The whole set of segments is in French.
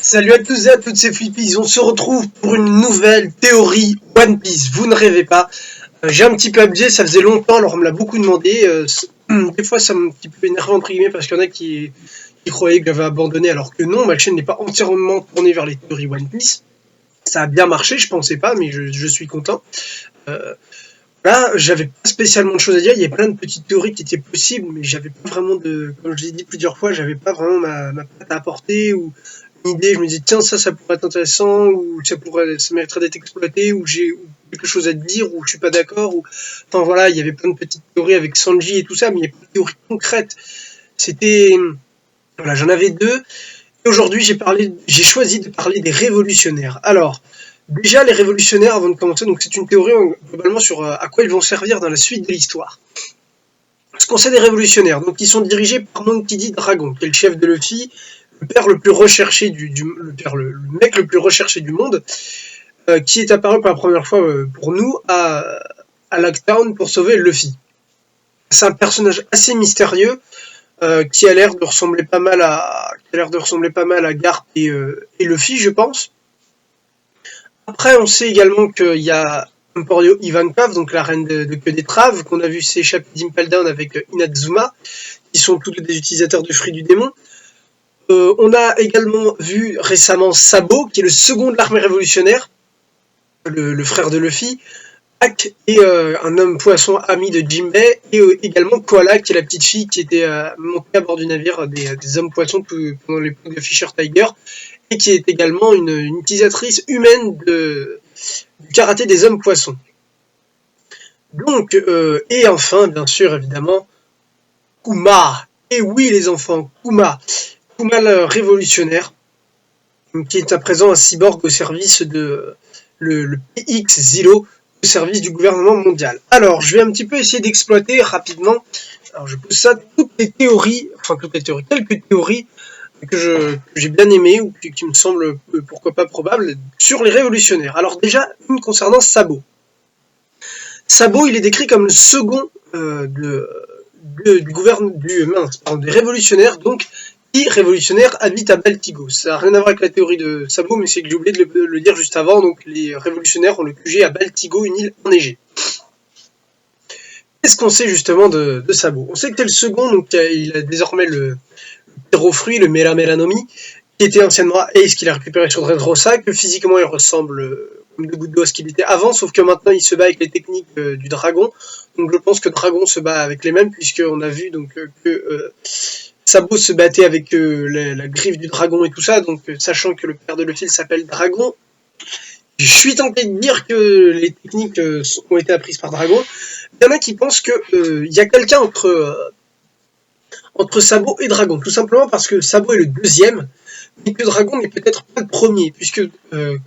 Salut à tous et à toutes, c'est Flippies, on se retrouve pour une nouvelle théorie One Piece, vous ne rêvez pas. J'ai un petit peu abusé, ça faisait longtemps, alors on me l'a beaucoup demandé, des fois ça m'a un petit peu énervé entre guillemets parce qu'il y en a qui croyaient que j'avais abandonné alors que non, ma chaîne n'est pas entièrement tournée vers les théories One Piece. Ça a bien marché, je pensais pas, mais je suis content. Là, j'avais pas spécialement de choses à dire, il y a plein de petites théories qui étaient possibles, mais j'avais pas vraiment comme je l'ai dit plusieurs fois, j'avais pas vraiment ma patte à apporter ou une idée, je me disais tiens ça pourrait être intéressant, ou ça mériterait d'être exploité, ou j'ai quelque chose à te dire, ou je suis pas d'accord, ou enfin voilà, il y avait plein de petites théories avec Sanji et tout ça, mais il n'y a pas de théorie concrète. Voilà, j'en avais deux, et aujourd'hui j'ai choisi de parler des révolutionnaires. Alors, déjà, les révolutionnaires, avant de commencer, donc c'est une théorie globalement sur à quoi ils vont servir dans la suite de l'histoire. Ce qu'on sait des révolutionnaires, donc ils sont dirigés par Monkey D. Dragon, qui est le chef de Luffy, le père le plus recherché le mec le plus recherché du monde, qui est apparu pour la première fois pour nous à Lockdown pour sauver Luffy. C'est un personnage assez mystérieux qui a l'air de ressembler pas mal à Garp et Luffy, je pense. Après, on sait également qu'il y a Emporio Ivankov, donc la reine de Queue d'Étrave, qu'on a vu s'échapper d'Impel Down avec Inazuma, qui sont tous des utilisateurs de fruits du démon. On a également vu récemment Sabo, qui est le second de l'armée révolutionnaire, le frère de Luffy. Ak est un homme poisson ami de Jinbei, et également Koala, qui est la petite fille qui était montée à bord du navire des hommes poissons pendant l'époque de Fisher Tiger, et qui est également une utilisatrice humaine du karaté des hommes poissons. Donc, et enfin, bien sûr, évidemment, Kuma. Et oui, les enfants, Kuma le révolutionnaire, qui est à présent un cyborg au service de le PX Zero, au service du gouvernement mondial. Alors, je vais un petit peu essayer d'exploiter rapidement. Alors, je pose ça, quelques théories, que j'ai bien aimé ou qui me semblent pourquoi pas probables sur les révolutionnaires. Alors déjà, une concernant Sabo. Sabo, il est décrit comme le second des révolutionnaires, donc qui révolutionnaire habite à Baltigo. Ça n'a rien à voir avec la théorie de Sabo, mais c'est que j'ai oublié de le dire juste avant. Donc les révolutionnaires ont le QG à Baltigo, une île enneigée. Qu'est-ce qu'on sait justement de Sabo? On sait que c'est le second, donc il a désormais le pyrofruit, le Mélannomi, qui était anciennement Ace, qu'il a récupéré sur Dressrosa, que physiquement il ressemble comme deux gouttes d'eau à ce qu'il était avant, sauf que maintenant il se bat avec les techniques du dragon. Donc je pense que Dragon se bat avec les mêmes, puisqu'on a vu donc que Sabo se battait avec la griffe du dragon et tout ça, donc sachant que le père de Luffy s'appelle Dragon, je suis tenté de dire que les techniques ont été apprises par Dragon. Il y en a qui pensent qu'il y a quelqu'un entre Sabo et Dragon, tout simplement parce que Sabo est le deuxième, mais que Dragon n'est peut-être pas le premier, puisque,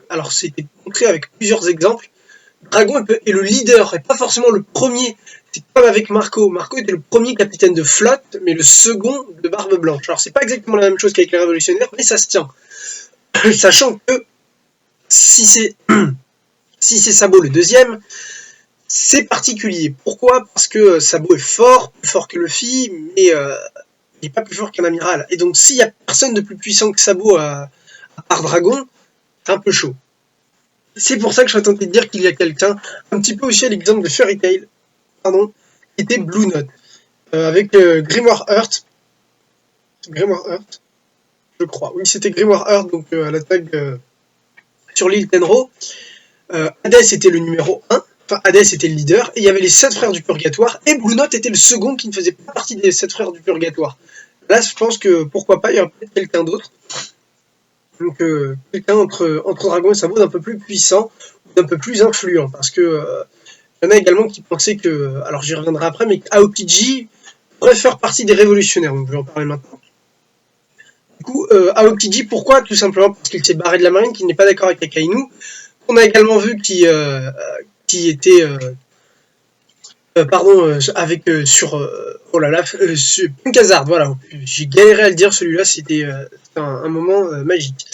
alors c'était montré avec plusieurs exemples, Dragon est le leader, et pas forcément le premier. C'est comme avec Marco. Marco était le premier capitaine de flotte, mais le second de Barbe Blanche. Alors c'est pas exactement la même chose qu'avec les révolutionnaires, mais ça se tient. Sachant que si c'est Sabo le deuxième, c'est particulier. Pourquoi? Parce que Sabo est fort, plus fort que Luffy, mais il n'est pas plus fort qu'un amiral. Et donc s'il n'y a personne de plus puissant que Sabo à part Dragon, c'est un peu chaud. C'est pour ça que je serais tenté de dire qu'il y a quelqu'un, un petit peu aussi à l'exemple de Fairy Tail, qui était Blue Note, avec Grimoire Heart, je crois. Oui, c'était Grimoire Heart, donc à l'attaque sur l'île Tenro. Hades était le numéro 1, enfin Hades était le leader, et il y avait les 7 frères du Purgatoire, et Blue Note était le second qui ne faisait pas partie des 7 frères du Purgatoire. Là, je pense que pourquoi pas, il y aura peut-être quelqu'un d'autre. Donc quelqu'un entre Dragon et Sabo d'un peu plus puissant, d'un peu plus influent, parce que il y en a également qui pensaient que, alors j'y reviendrai après, mais Aokiji pourrait faire partie des révolutionnaires, donc je vais en parler maintenant. Du coup, Aokiji, pourquoi? Tout simplement parce qu'il s'est barré de la marine, qu'il n'est pas d'accord avec Akainu. On a également vu qui était sur Punk Hazard, voilà, j'ai galéré à le dire celui-là, c'était un moment magique.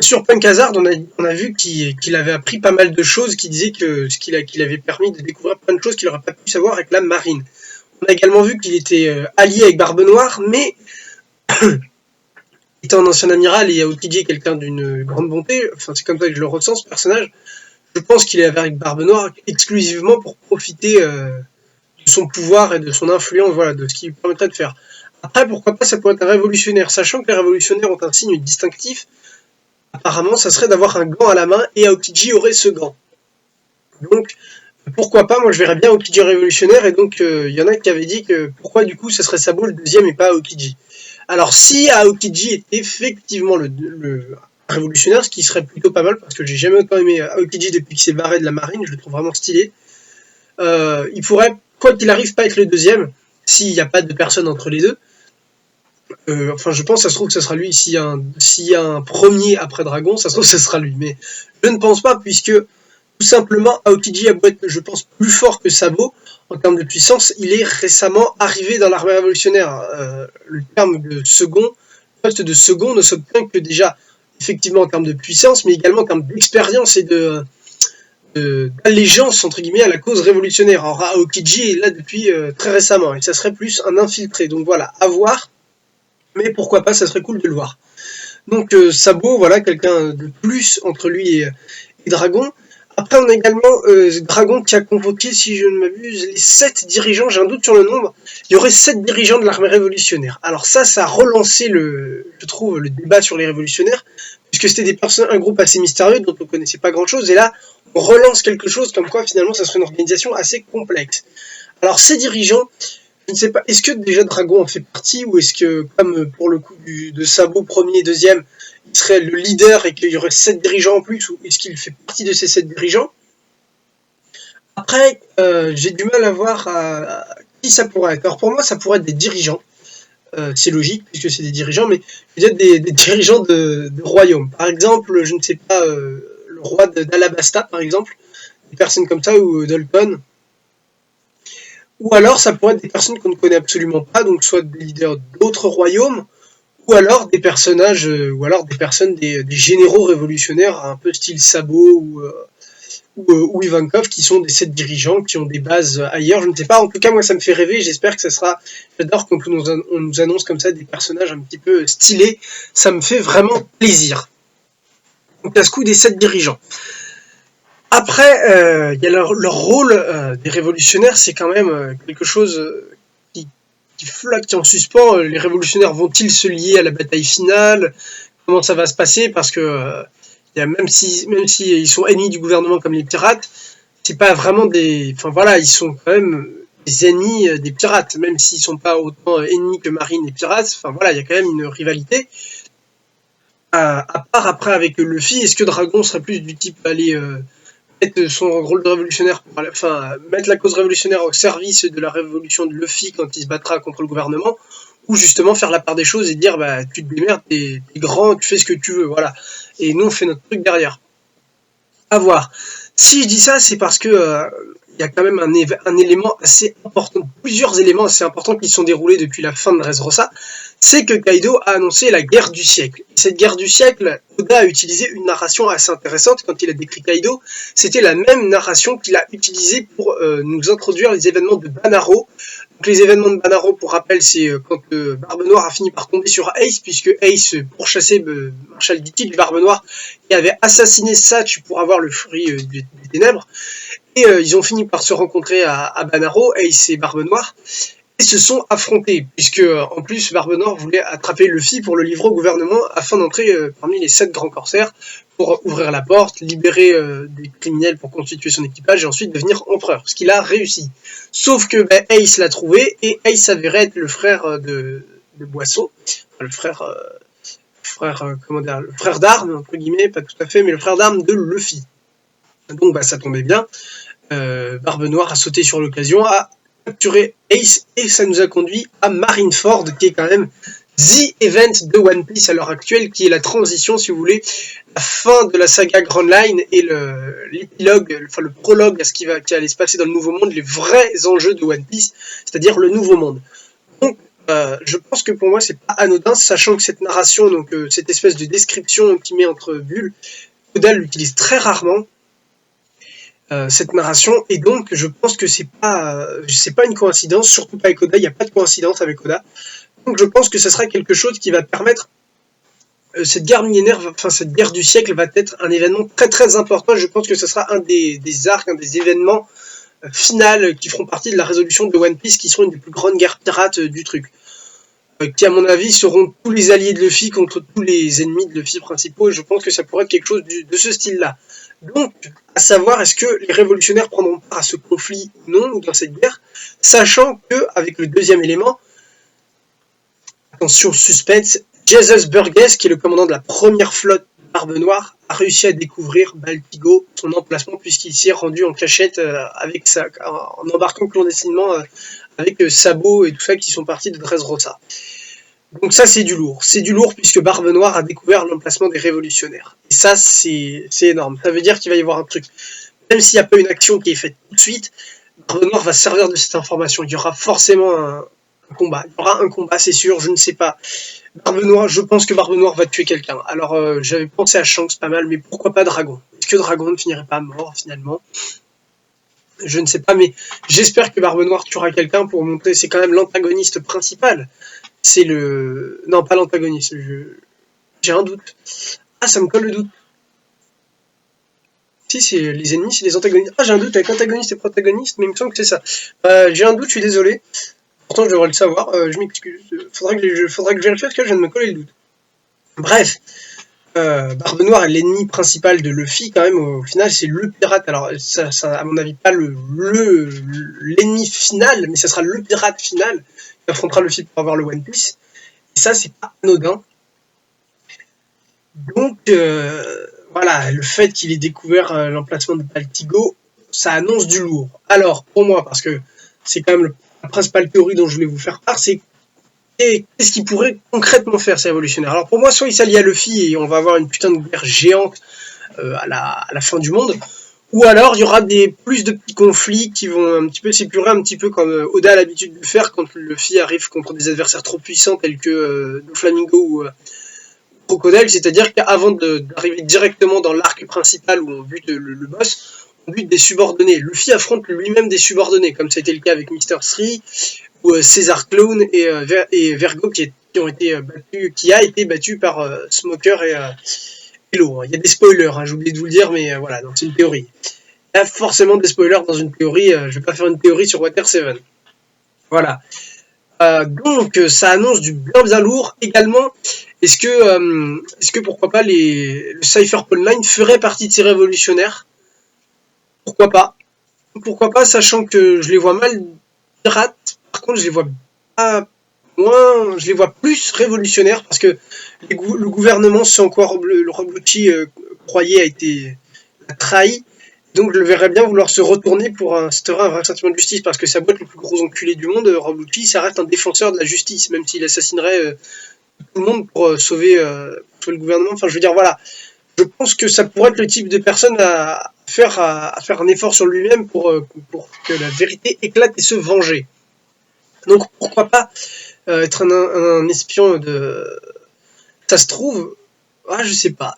Sur Punk Hazard, on a vu qu'il avait appris pas mal de choses, qui disaient qu'il avait permis de découvrir plein de choses qu'il n'aurait pas pu savoir avec la marine. On a également vu qu'il était allié avec Barbe Noire, mais étant un ancien amiral et Aokiji est quelqu'un d'une grande bonté, enfin c'est comme ça que je le ressens ce personnage, je pense qu'il est avec Barbe Noire exclusivement pour profiter de son pouvoir et de son influence, voilà, de ce qui lui permettrait de faire. Après, pourquoi pas, ça pourrait être un révolutionnaire, sachant que les révolutionnaires ont un signe distinctif, apparemment ça serait d'avoir un gant à la main et Aokiji aurait ce gant. Donc pourquoi pas, moi je verrais bien Aokiji révolutionnaire, et donc y en a qui avaient dit que pourquoi du coup ça serait Sabo le deuxième et pas Aokiji. Alors si Aokiji est effectivement le révolutionnaire, ce qui serait plutôt pas mal, parce que j'ai jamais autant aimé Aokiji depuis qu'il s'est barré de la marine, je le trouve vraiment stylé, il pourrait, quoi qu'il arrive, pas être le deuxième, s'il n'y a pas de personne entre les deux. Enfin je pense, ça se trouve que ça sera lui, s'il y a un premier après Dragon, ça se trouve que ça sera lui, mais je ne pense pas, puisque tout simplement, Aokiji a beau être, je pense, plus fort que Sabo en termes de puissance, il est récemment arrivé dans l'armée révolutionnaire. Le terme de second, le poste de second ne s'obtient que déjà, effectivement, en termes de puissance, mais également en termes d'expérience et d'allégeance, entre guillemets, à la cause révolutionnaire. Alors, Aokiji est là depuis très récemment, et ça serait plus un infiltré. Donc voilà, à voir, mais pourquoi pas, ça serait cool de le voir. Donc Sabo, voilà, quelqu'un de plus entre lui et Dragon. Après, on a également Dragon qui a convoqué, si je ne m'abuse, les 7 dirigeants, j'ai un doute sur le nombre, il y aurait 7 dirigeants de l'armée révolutionnaire. Alors ça a relancé, je trouve, le débat sur les révolutionnaires, puisque c'était un groupe assez mystérieux dont on ne connaissait pas grand-chose, et là, on relance quelque chose comme quoi, finalement, ça serait une organisation assez complexe. Alors ces dirigeants, je ne sais pas, est-ce que déjà Dragon en fait partie, ou est-ce que, comme pour le coup de Sabo, premier et deuxième, il serait le leader et qu'il y aurait 7 dirigeants en plus, ou est-ce qu'il fait partie de ces 7 dirigeants? Après, j'ai du mal à voir qui ça pourrait être. Alors pour moi, ça pourrait être des dirigeants, c'est logique, puisque c'est des dirigeants, mais peut-être des dirigeants de royaumes. Par exemple, je ne sais pas, le roi d'Alabasta, par exemple, des personnes comme ça, ou Dolton. Ou alors, ça pourrait être des personnes qu'on ne connaît absolument pas, donc soit des leaders d'autres royaumes, ou alors des personnages, ou alors des personnes, des généraux révolutionnaires, un peu style Sabo ou Ivankov, qui sont des 7 dirigeants, qui ont des bases ailleurs, je ne sais pas. En tout cas, moi, ça me fait rêver, j'espère que ça sera... J'adore quand on nous annonce comme ça des personnages un petit peu stylés, ça me fait vraiment plaisir. Donc, à ce coup, des 7 dirigeants. Après, il y a leur rôle des révolutionnaires, c'est quand même quelque chose qui flotte, qui est en suspens. Les révolutionnaires vont-ils se lier à la bataille finale? Comment ça va se passer? Parce que même si ils sont ennemis du gouvernement comme les pirates, c'est pas vraiment des... Enfin voilà, ils sont quand même des ennemis des pirates, même s'ils sont pas autant ennemis que Marine et pirates. Enfin voilà, il y a quand même une rivalité. À part après avec Luffy, est-ce que Dragon serait plus du type aller... mettre son rôle de révolutionnaire, mettre la cause révolutionnaire au service de la révolution de Luffy quand il se battra contre le gouvernement, ou justement faire la part des choses et dire bah tu te démerdes, t'es grand, tu fais ce que tu veux, voilà. Et nous on fait notre truc derrière. À voir. Si je dis ça, c'est parce que il y a quand même un élément assez important, plusieurs éléments assez importants qui sont déroulés depuis la fin de Dressrosa, c'est que Kaido a annoncé la guerre du siècle. Et cette guerre du siècle, Oda a utilisé une narration assez intéressante quand il a décrit Kaido. C'était la même narration qu'il a utilisée pour nous introduire les événements de Banaro. Donc les événements de Banaro, pour rappel, c'est quand Barbe Noire a fini par tomber sur Ace, puisque Ace pourchassait Marshal Ditty, du Barbe Noire, qui avait assassiné Satch pour avoir le fruit des ténèbres. Et ils ont fini par se rencontrer à Banaro, Ace et Barbe Noire, et se sont affrontés, puisque en plus Barbe Noire voulait attraper Luffy pour le livrer au gouvernement afin d'entrer parmi les 7 grands corsaires pour ouvrir la porte, libérer des criminels pour constituer son équipage et ensuite devenir empereur, ce qu'il a réussi. Sauf que Ace l'a trouvé, et Ace s'avérait être le frère de Boisseau, le frère d'armes, entre guillemets, pas tout à fait, mais le frère d'armes de Luffy. Donc ça tombait bien. Barbe Noire a sauté sur l'occasion, a capturé Ace, et ça nous a conduit à Marineford, qui est quand même the event de One Piece à l'heure actuelle, qui est la transition, si vous voulez, la fin de la saga Grand Line et l'épilogue, enfin le prologue à ce qui allait se passer dans le Nouveau Monde, les vrais enjeux de One Piece, c'est-à-dire le Nouveau Monde. Donc je pense que pour moi c'est pas anodin, sachant que cette narration, donc cette espèce de description qui met entre bulles, Oda l'utilise très rarement. Cette narration, et donc je pense que c'est pas une coïncidence, surtout pas avec Oda, il n'y a pas de coïncidence avec Oda, donc je pense que ce sera quelque chose qui va permettre cette guerre millénaire, enfin cette guerre du siècle va être un événement très très important. Je pense que ce sera un des arcs, un des événements finales qui feront partie de la résolution de One Piece, qui seront une des plus grandes guerres pirates du truc. Qui à mon avis seront tous les alliés de Luffy contre tous les ennemis de Luffy principaux, et je pense que ça pourrait être quelque chose de ce style-là. Donc, à savoir, est-ce que les révolutionnaires prendront part à ce conflit ou non, ou dans cette guerre, sachant que, avec le deuxième élément, attention, suspense, Jesus Burgess, qui est le commandant de la première flotte Barbe Noire, a réussi à découvrir Baltigo, son emplacement, puisqu'il s'y est rendu en cachette en embarquant clandestinement avec Sabo et tout ça qui sont partis de Dressrosa. Donc ça c'est du lourd. C'est du lourd puisque Barbe Noire a découvert l'emplacement des révolutionnaires. Et ça c'est énorme. Ça veut dire qu'il va y avoir un truc. Même s'il n'y a pas une action qui est faite tout de suite, Barbe Noire va servir de cette information. Il y aura forcément un combat. Il y aura un combat, c'est sûr, je ne sais pas. Barbe Noire, je pense que Barbe Noire va tuer quelqu'un. Alors j'avais pensé à Shanks pas mal, mais pourquoi pas Dragon? Est-ce que Dragon ne finirait pas mort finalement? Je ne sais pas, mais j'espère que Barbe Noire tuera quelqu'un pour montrer, c'est quand même l'antagoniste principal. C'est le... Non, pas l'antagoniste, j'ai un doute. Ah, ça me colle le doute. Si, c'est les ennemis, c'est les antagonistes. Ah, j'ai un doute avec antagoniste et protagoniste, mais il me semble que c'est ça. J'ai un doute, je suis désolé. Pourtant, je devrais le savoir, je m'excuse. Faudra que je vérifie parce que je viens de me coller le doute. Bref. Barbe Noire est l'ennemi principal de Luffy quand même, au final c'est le pirate, alors ça à mon avis pas l'ennemi final, mais ça sera le pirate final qui affrontera Luffy pour avoir le One Piece, et ça c'est pas anodin. Donc voilà, le fait qu'il ait découvert l'emplacement de Baltigo, ça annonce du lourd. Alors pour moi, parce que c'est quand même la principale théorie dont je voulais vous faire part, c'est et qu'est-ce qu'il pourrait concrètement faire, ces révolutionnaires? Alors pour moi, soit il s'allie à Luffy et on va avoir une putain de guerre géante à la fin du monde, ou alors il y aura plus de petits conflits qui vont un petit peu s'épurer, un petit peu comme Oda a l'habitude de faire quand Luffy arrive contre des adversaires trop puissants tels que Doflamingo ou Crocodile, c'est-à-dire qu'avant d'arriver directement dans l'arc principal où on bute le boss, on bute des subordonnés. Luffy affronte lui-même des subordonnés, comme ça a été le cas avec Mr. 3, ou César Clown et Vergo qui a été battu par Smoker et Hello. Il y a des spoilers, hein, j'ai oublié de vous le dire, mais voilà, c'est une théorie. Il y a forcément des spoilers dans une théorie, je vais pas faire une théorie sur Water 7. Voilà. Donc ça annonce du bien lourd. Également, est-ce que pourquoi pas le Cypher Paul 9 ferait partie de ces révolutionnaires? Pourquoi pas? Pourquoi pas, sachant que je les vois mal pirates. Par contre, je les vois pas moins, je les vois plus révolutionnaires parce que le gouvernement, sans quoi le Rob Lucci croyait, a été trahi. Donc je le verrais bien vouloir se retourner pour instaurer un vrai sentiment de justice, parce que ça boîte le plus gros enculé du monde, Rob Lucci, ça reste un défenseur de la justice, même s'il assassinerait tout le monde pour sauver le gouvernement. Enfin, je veux dire, voilà. Je pense que ça pourrait être le type de personne à faire un effort sur lui-même pour que la vérité éclate et se venger. Donc pourquoi pas être un espion de... Ça se trouve... Ah, je sais pas.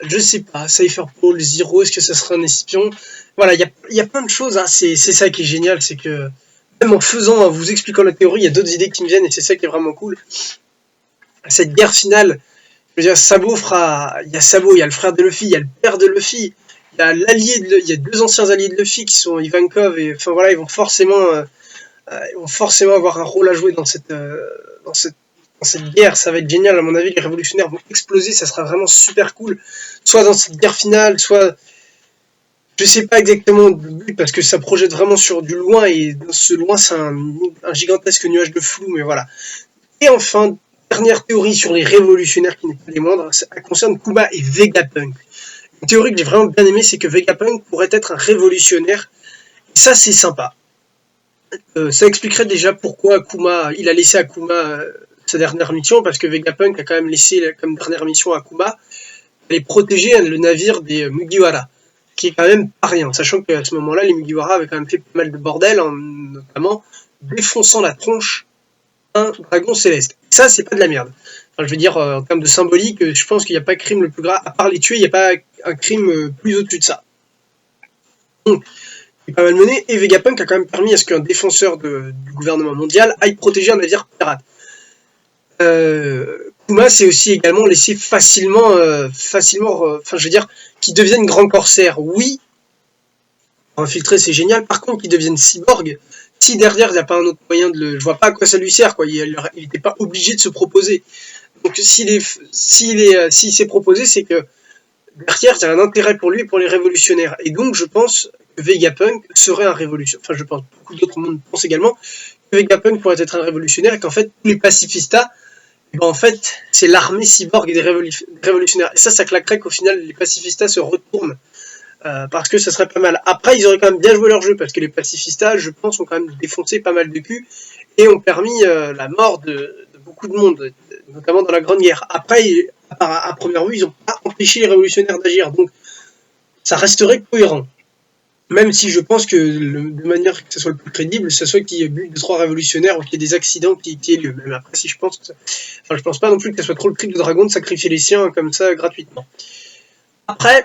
Cypher Paul, Zero, est-ce que ça serait un espion? Voilà, il y a plein de choses, hein. C'est ça qui est génial, c'est que même en vous expliquant la théorie, il y a d'autres idées qui me viennent et c'est ça qui est vraiment cool. Cette guerre finale, je veux dire, il y a Sabo, il y a le frère de Luffy, il y a le père de Luffy, il y a deux anciens alliés de Luffy qui sont Ivankov et enfin voilà, ils vont forcément avoir un rôle à jouer dans cette guerre. Ça va être génial, à mon avis, les révolutionnaires vont exploser, ça sera vraiment super cool. Soit dans cette guerre finale, soit... Je sais pas exactement le but, parce que ça projette vraiment sur du loin, et dans ce loin, c'est un gigantesque nuage de flou, mais voilà. Et enfin, dernière théorie sur les révolutionnaires qui n'est pas les moindres, ça concerne Kuma et Vegapunk. Une théorie que j'ai vraiment bien aimée, c'est que Vegapunk pourrait être un révolutionnaire. Et ça, c'est sympa. Ça expliquerait déjà pourquoi il a laissé Akuma sa dernière mission, parce que Vegapunk a quand même laissé comme dernière mission à Akuma d'aller protéger le navire des Mugiwara, qui est quand même pas rien, sachant qu'à ce moment-là, les Mugiwara avaient quand même fait pas mal de bordel, notamment défonçant la tronche d'un dragon céleste. Et ça, c'est pas de la merde. Enfin, je veux dire, en termes de symbolique, je pense qu'il n'y a pas de crime le plus grave, à part les tuer, il n'y a pas un crime plus au-dessus de ça. Donc, il est pas mal mené, et Vegapunk a quand même permis à ce qu'un défenseur du gouvernement mondial aille protéger un navire pirate. Kuma s'est aussi également laissé facilement, enfin je veux dire, qu'ils deviennent grands corsaires. Oui, infiltrer c'est génial, par contre qu'ils deviennent cyborg, si derrière il n'y a pas un autre moyen de le... Je vois pas à quoi ça lui sert, quoi. Il n'était pas obligé de se proposer. Donc s'il s'est proposé, c'est que derrière il y a un intérêt pour lui et pour les révolutionnaires. Et donc je pense que Vegapunk serait un révolutionnaire. Enfin je pense, beaucoup d'autres monde pensent également que Vegapunk pourrait être un révolutionnaire et qu'en fait tous les pacifistas, en fait, c'est l'armée cyborg des révolutionnaires. Et ça claquerait qu'au final, les pacifistas se retournent. Parce que ça serait pas mal. Après, ils auraient quand même bien joué leur jeu, parce que les pacifistas, je pense, ont quand même défoncé pas mal de culs, et ont permis la mort de beaucoup de monde, notamment dans la Grande Guerre. Après, à première vue, ils n'ont pas empêché les révolutionnaires d'agir. Donc, ça resterait cohérent. Même si je pense que de manière que ce soit le plus crédible, ce soit qu'il y ait eu 2-3 révolutionnaires ou qu'il y ait des accidents qui aient lieu. Même après, si je pense que je pense pas non plus que ce soit trop le cri de dragon de sacrifier les siens comme ça gratuitement. Après,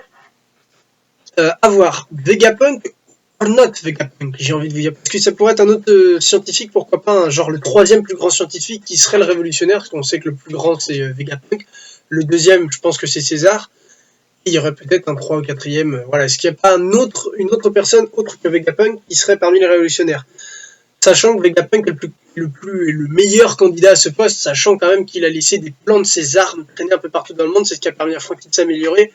avoir Vegapunk or not Vegapunk, j'ai envie de vous dire, parce que ça pourrait être un autre scientifique, pourquoi pas, genre le 3e plus grand scientifique qui serait le révolutionnaire, parce qu'on sait que le plus grand c'est Vegapunk, le 2e je pense que c'est César. Il y aurait peut-être un 3 ou 4e. Voilà. Est-ce qu'il n'y a pas une autre personne autre que Vegapunk qui serait parmi les révolutionnaires? Sachant que Vegapunk est le meilleur candidat à ce poste, sachant quand même qu'il a laissé des plans de ses armes traîner un peu partout dans le monde, c'est ce qui a permis à Franky de s'améliorer.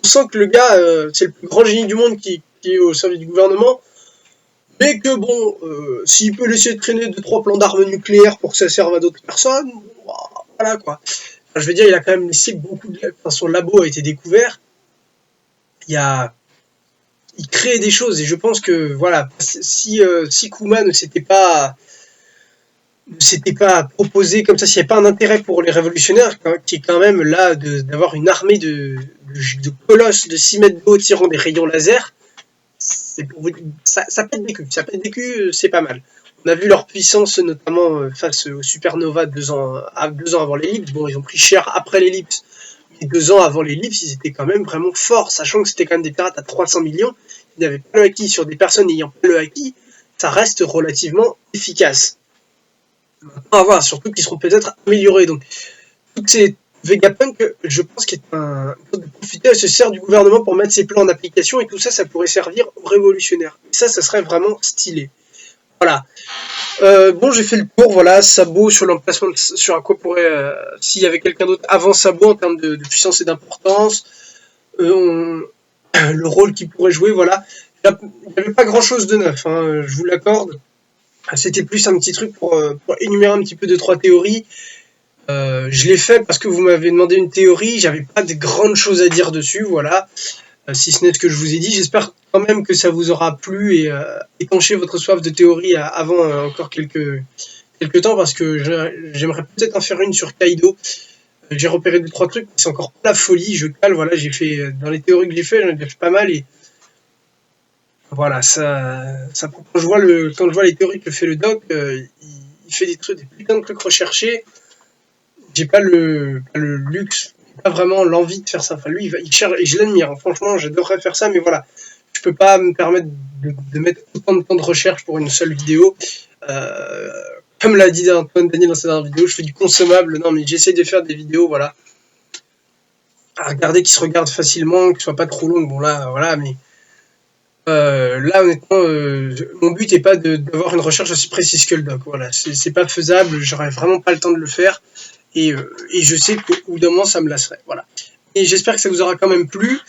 On sent que le gars, c'est le plus grand génie du monde qui est au service du gouvernement, mais que bon, s'il peut laisser traîner 2-3 plans d'armes nucléaires pour que ça serve à d'autres personnes, voilà quoi. Enfin, je veux dire, il a quand même laissé beaucoup de... Enfin, son labo a été découvert. Il crée des choses et je pense que voilà, si Kuma ne s'était pas proposé comme ça, s'il n'y avait pas un intérêt pour les révolutionnaires, qui est quand même là d'avoir une armée de colosses de 6 mètres de haut tirant des rayons laser, ça pète des culs, c'est pas mal. On a vu leur puissance notamment face aux Supernova 2 ans avant l'ellipse. Bon, ils ont pris cher après l'ellipse. 2 ans avant l'ellipse, ils étaient quand même vraiment forts, sachant que c'était quand même des pirates à 300 millions, ils n'avaient pas le acquis sur des personnes n'ayant pas le acquis, ça reste relativement efficace. Maintenant, à voir, surtout qu'ils seront peut-être améliorés. Donc, toutes ces Vegapunk, je pense qu'il est un de profiter, elle se sert du gouvernement pour mettre ses plans en application, et tout ça, ça pourrait servir aux révolutionnaires. Et ça serait vraiment stylé. Voilà. Bon, j'ai fait le tour, voilà, Sabo sur l'emplacement, sur à quoi pourrait, s'il y avait quelqu'un d'autre avant Sabo en termes de puissance et d'importance, le rôle qu'il pourrait jouer, voilà. Il n'y avait pas grand chose de neuf, hein, je vous l'accorde. C'était plus un petit truc pour énumérer un petit peu 2-3 théories. Je l'ai fait parce que vous m'avez demandé une théorie, j'avais pas de grandes choses à dire dessus, voilà. Si ce n'est ce que je vous ai dit. J'espère quand même que ça vous aura plu et étanché votre soif de théorie avant encore quelques temps, parce que j'aimerais peut-être en faire une sur Kaido. J'ai repéré 2-3 trucs, c'est encore pas la folie, je cale, voilà, j'ai fait, dans les théories que j'ai fait, j'en ai fait pas mal, et voilà, quand je vois les théories que fait le doc, il fait des putains de trucs recherchés, j'ai pas le luxe, pas vraiment l'envie de faire ça. Enfin, lui, il cherche, et je l'admire. Hein. Franchement, j'adorerais faire ça, mais voilà. Je peux pas me permettre de mettre autant de temps de recherche pour une seule vidéo. Comme l'a dit Antoine Daniel dans sa dernière vidéo, je fais du consommable. Non, mais j'essaie de faire des vidéos, voilà. À regarder, qui se regardent facilement, qui soient pas trop longues. Bon, là, voilà, mais... là, honnêtement, mon but n'est pas d'avoir une recherche aussi précise que le doc. Voilà, c'est pas faisable. J'aurais vraiment pas le temps de le faire. Et je sais qu'au bout d'un moment, ça me lasserait. Voilà. Et j'espère que ça vous aura quand même plu.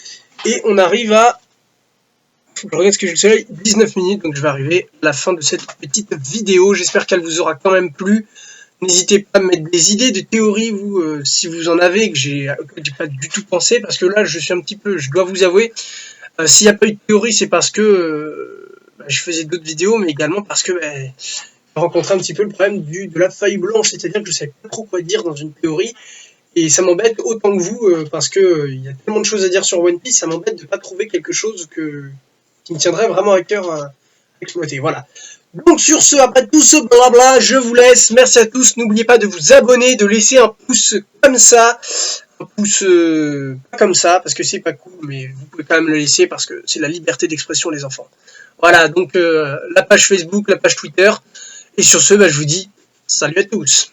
Et on arrive à... Je regarde ce que j'ai le soleil, 19 minutes. Donc je vais arriver à la fin de cette petite vidéo. J'espère qu'elle vous aura quand même plu. N'hésitez pas à mettre des idées de théories, vous, si vous en avez, que j'ai pas du tout pensé. Parce que là, je suis un petit peu... Je dois vous avouer, s'il n'y a pas eu de théorie, c'est parce que je faisais d'autres vidéos, mais également parce que... rencontrer un petit peu le problème de la feuille blanche, c'est-à-dire que je ne savais pas trop quoi dire dans une théorie, et ça m'embête autant que vous, parce que il y a tellement de choses à dire sur One Piece, ça m'embête de ne pas trouver quelque chose qui me tiendrait vraiment à cœur à exploiter, voilà. Donc sur ce, après tout ce blabla, je vous laisse, merci à tous, n'oubliez pas de vous abonner, de laisser un pouce comme ça, un pouce pas comme ça, parce que c'est pas cool, mais vous pouvez quand même le laisser, parce que c'est la liberté d'expression, les enfants. Voilà, donc la page Facebook, la page Twitter. Et sur ce, je vous dis salut à tous.